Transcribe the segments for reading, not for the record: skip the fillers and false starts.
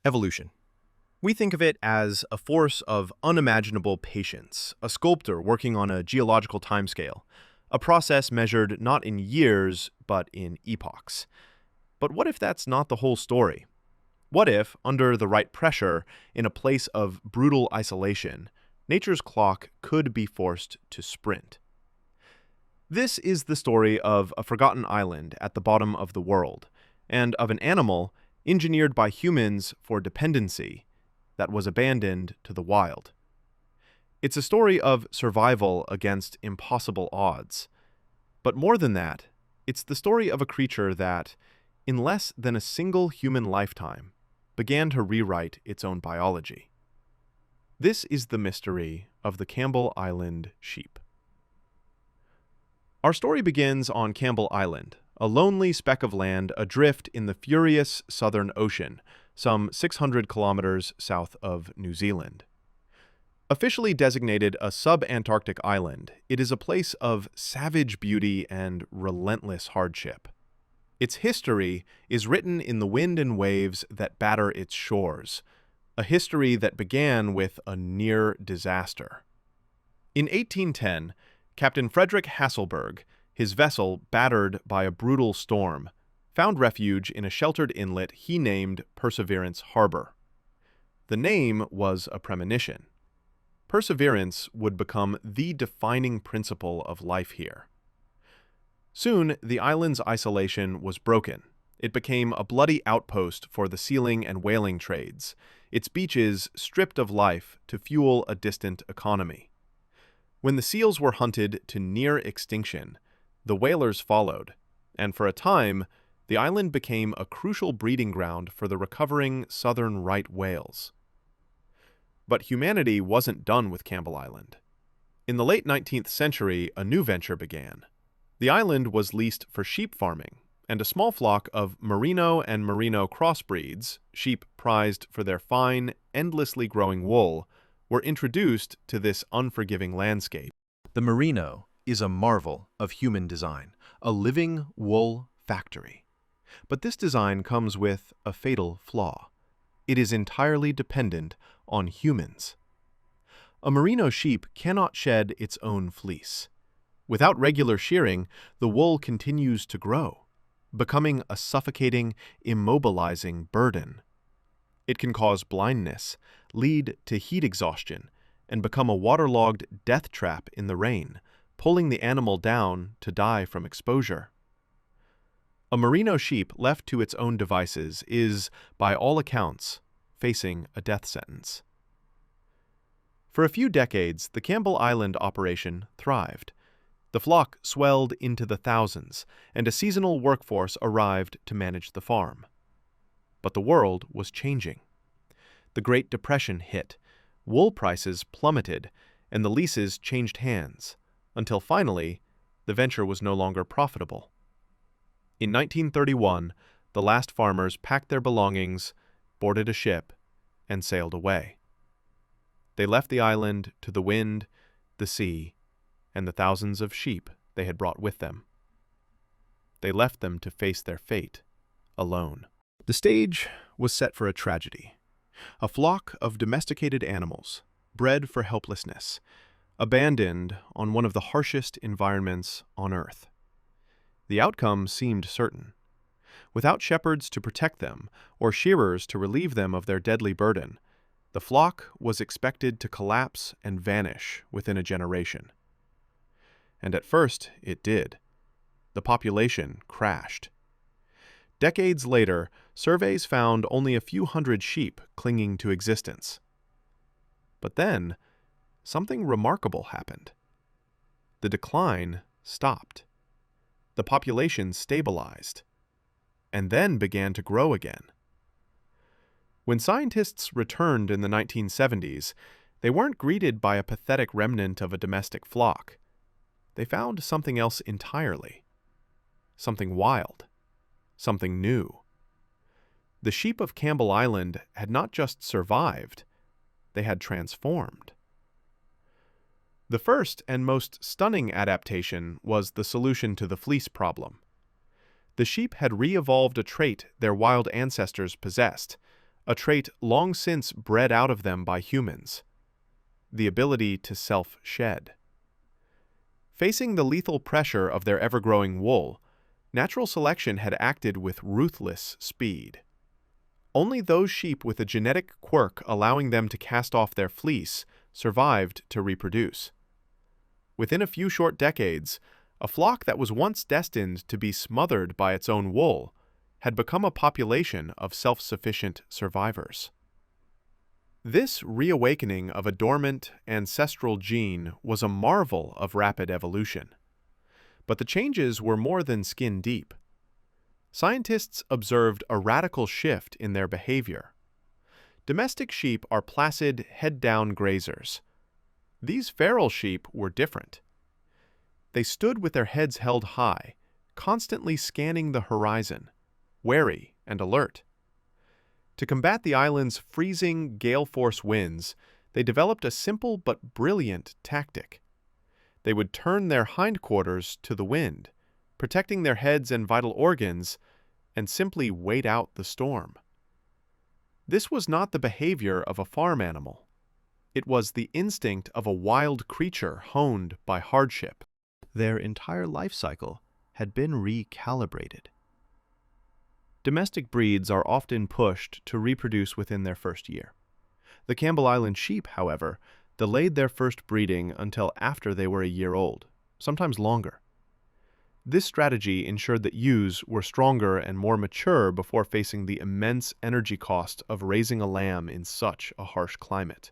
Evolution. We think of it as a force of unimaginable patience, a sculptor working on a geological timescale, a process measured not in years, but in epochs. But what if that's not the whole story? What if, under the right pressure, in a place of brutal isolation, nature's clock could be forced to sprint? This is the story of a forgotten island at the bottom of the world, and of an animal engineered by humans for dependency that was abandoned to the wild. It's a story of survival against impossible odds. But more than that, it's the story of a creature that, in less than a single human lifetime, began to rewrite its own biology. This is the mystery of the Campbell Island sheep. Our story begins on Campbell Island, a lonely speck of land adrift in the furious Southern Ocean, some 600 kilometers south of New Zealand. Officially designated a sub-Antarctic island, it is a place of savage beauty and relentless hardship. Its history is written in the wind and waves that batter its shores, a history that began with a near disaster. In 1810, Captain Frederick Hasselberg, his vessel battered by a brutal storm, found refuge in a sheltered inlet he named Perseverance Harbor. The name was a premonition. Perseverance would become the defining principle of life here. Soon, the island's isolation was broken. It became a bloody outpost for the sealing and whaling trades, its beaches stripped of life to fuel a distant economy. When the seals were hunted to near extinction, the whalers followed, and for a time, the island became a crucial breeding ground for the recovering southern right whales. But humanity wasn't done with Campbell Island. In the late 19th century, a new venture began. The island was leased for sheep farming, and a small flock of merino and merino crossbreeds, sheep prized for their fine, endlessly growing wool, were introduced to this unforgiving landscape. The merino is a marvel of human design, a living wool factory. But this design comes with a fatal flaw. It is entirely dependent on humans. A merino sheep cannot shed its own fleece. Without regular shearing, the wool continues to grow, becoming a suffocating, immobilizing burden. It can cause blindness, lead to heat exhaustion, and become a waterlogged death trap in the rain, pulling the animal down to die from exposure. A merino sheep left to its own devices is, by all accounts, facing a death sentence. For a few decades, the Campbell Island operation thrived. The flock swelled into the thousands, and a seasonal workforce arrived to manage the farm. But the world was changing. The Great Depression hit, wool prices plummeted, and the leases changed hands, until finally, the venture was no longer profitable. In 1931, the last farmers packed their belongings, boarded a ship, and sailed away. They left the island to the wind, the sea, and the thousands of sheep they had brought with them. They left them to face their fate alone. The stage was set for a tragedy. A flock of domesticated animals, bred for helplessness, abandoned on one of the harshest environments on Earth. The outcome seemed certain. Without shepherds to protect them or shearers to relieve them of their deadly burden, the flock was expected to collapse and vanish within a generation. And at first, it did. The population crashed. Decades later, surveys found only a few hundred sheep clinging to existence. But then, something remarkable happened. The decline stopped. The population stabilized, and then began to grow again. When scientists returned in the 1970s, they weren't greeted by a pathetic remnant of a domestic flock. They found something else entirely. Something wild. Something new. The sheep of Campbell Island had not just survived, they had transformed. The first and most stunning adaptation was the solution to the fleece problem. The sheep had re-evolved a trait their wild ancestors possessed, a trait long since bred out of them by humans: the ability to self-shed. Facing the lethal pressure of their ever-growing wool, natural selection had acted with ruthless speed. Only those sheep with a genetic quirk allowing them to cast off their fleece survived to reproduce. Within a few short decades, a flock that was once destined to be smothered by its own wool had become a population of self-sufficient survivors. This reawakening of a dormant ancestral gene was a marvel of rapid evolution. But the changes were more than skin deep. Scientists observed a radical shift in their behavior. Domestic sheep are placid, head-down grazers. These feral sheep were different. They stood with their heads held high, constantly scanning the horizon, wary and alert. To combat the island's freezing, gale-force winds, they developed a simple but brilliant tactic. They would turn their hindquarters to the wind, protecting their heads and vital organs, and simply wait out the storm. This was not the behavior of a farm animal. It was the instinct of a wild creature honed by hardship. Their entire life cycle had been recalibrated. Domestic breeds are often pushed to reproduce within their first year. The Campbell Island sheep, however, delayed their first breeding until after they were a year old, sometimes longer. This strategy ensured that ewes were stronger and more mature before facing the immense energy cost of raising a lamb in such a harsh climate,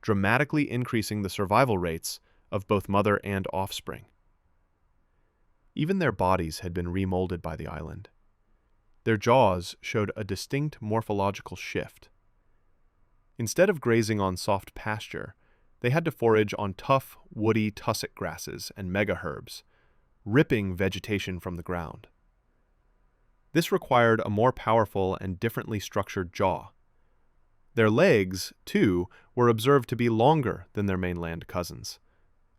dramatically increasing the survival rates of both mother and offspring. Even their bodies had been remolded by the island. Their jaws showed a distinct morphological shift. Instead of grazing on soft pasture, they had to forage on tough, woody tussock grasses and megaherbs, ripping vegetation from the ground. This required a more powerful and differently structured jaw. Their legs, too, were observed to be longer than their mainland cousins,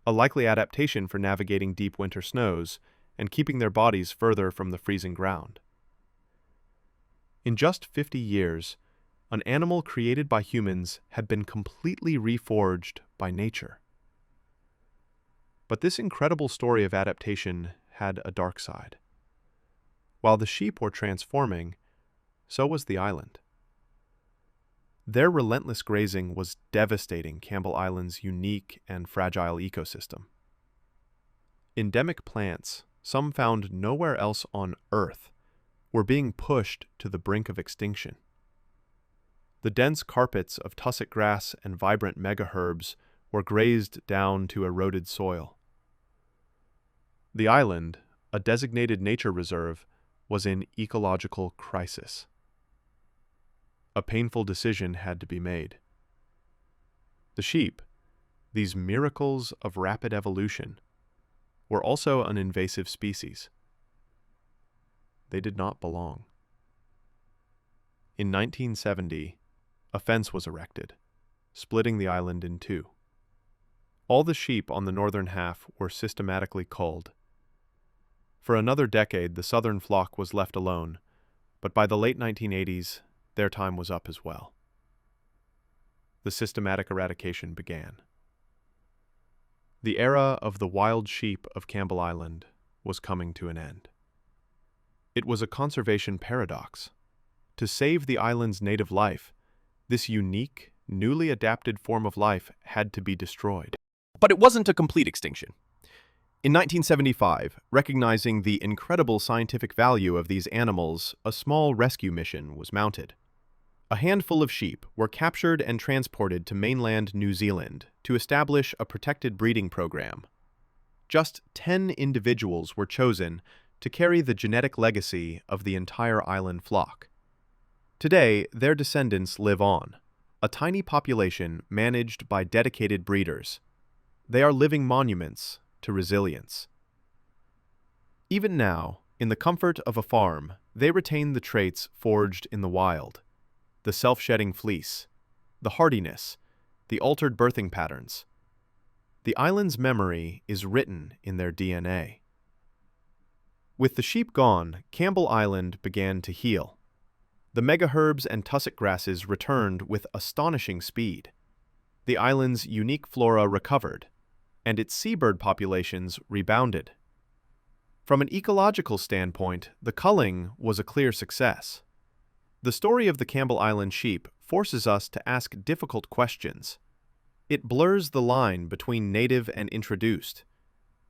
a likely adaptation for navigating deep winter snows and keeping their bodies further from the freezing ground. In just 50 years, an animal created by humans had been completely reforged by nature. But this incredible story of adaptation had a dark side. While the sheep were transforming, so was the island. Their relentless grazing was devastating Campbell Island's unique and fragile ecosystem. Endemic plants, some found nowhere else on Earth, were being pushed to the brink of extinction. The dense carpets of tussock grass and vibrant megaherbs were grazed down to eroded soil. The island, a designated nature reserve, was in ecological crisis. A painful decision had to be made. The sheep, these miracles of rapid evolution, were also an invasive species. They did not belong. In 1970, a fence was erected, splitting the island in two. All the sheep on the northern half were systematically culled. For another decade, the southern flock was left alone, but by the late 1980s, their time was up as well. The systematic eradication began. The era of the wild sheep of Campbell Island was coming to an end. It was a conservation paradox. To save the island's native life, this unique, newly adapted form of life had to be destroyed. But it wasn't a complete extinction. In 1975, recognizing the incredible scientific value of these animals, a small rescue mission was mounted. A handful of sheep were captured and transported to mainland New Zealand to establish a protected breeding program. Just 10 individuals were chosen to carry the genetic legacy of the entire island flock. Today, their descendants live on, a tiny population managed by dedicated breeders. They are living monuments to resilience. Even now, in the comfort of a farm, they retain the traits forged in the wild: the self-shedding fleece, the hardiness, the altered birthing patterns. The island's memory is written in their DNA. With the sheep gone, Campbell Island began to heal. The megaherbs and tussock grasses returned with astonishing speed. The island's unique flora recovered, and its seabird populations rebounded. From an ecological standpoint, the culling was a clear success. The story of the Campbell Island sheep forces us to ask difficult questions. It blurs the line between native and introduced,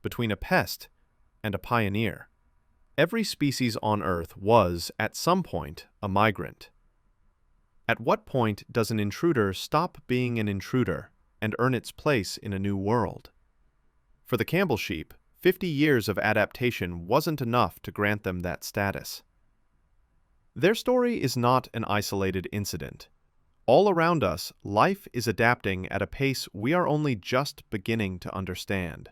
between a pest and a pioneer. Every species on Earth was, at some point, a migrant. At what point does an intruder stop being an intruder and earn its place in a new world? For the Campbell sheep, 50 years of adaptation wasn't enough to grant them that status. Their story is not an isolated incident. All around us, life is adapting at a pace we are only just beginning to understand.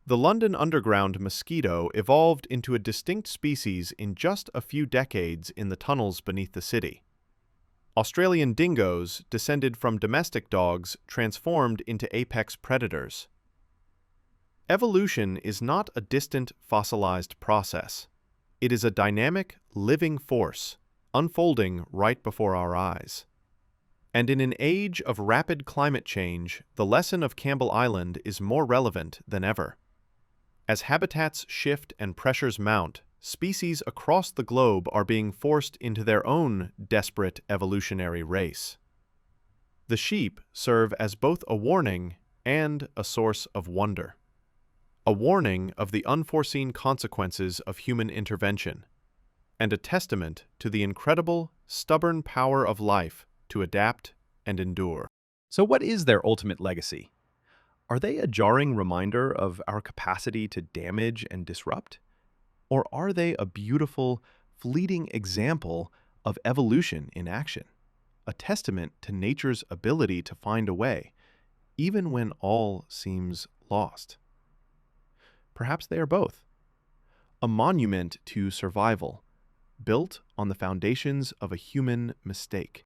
The London Underground mosquito evolved into a distinct species in just a few decades in the tunnels beneath the city. Australian dingoes, descended from domestic dogs, transformed into apex predators. Evolution is not a distant, fossilized process. It is a dynamic, living force, unfolding right before our eyes. And in an age of rapid climate change, the lesson of Campbell Island is more relevant than ever. As habitats shift and pressures mount, species across the globe are being forced into their own desperate evolutionary race. The sheep serve as both a warning and a source of wonder. A warning of the unforeseen consequences of human intervention, and a testament to the incredible, stubborn power of life to adapt and endure. So what is their ultimate legacy? Are they a jarring reminder of our capacity to damage and disrupt? Or are they a beautiful, fleeting example of evolution in action? A testament to nature's ability to find a way, even when all seems lost? Perhaps they are both. A monument to survival, built on the foundations of a human mistake.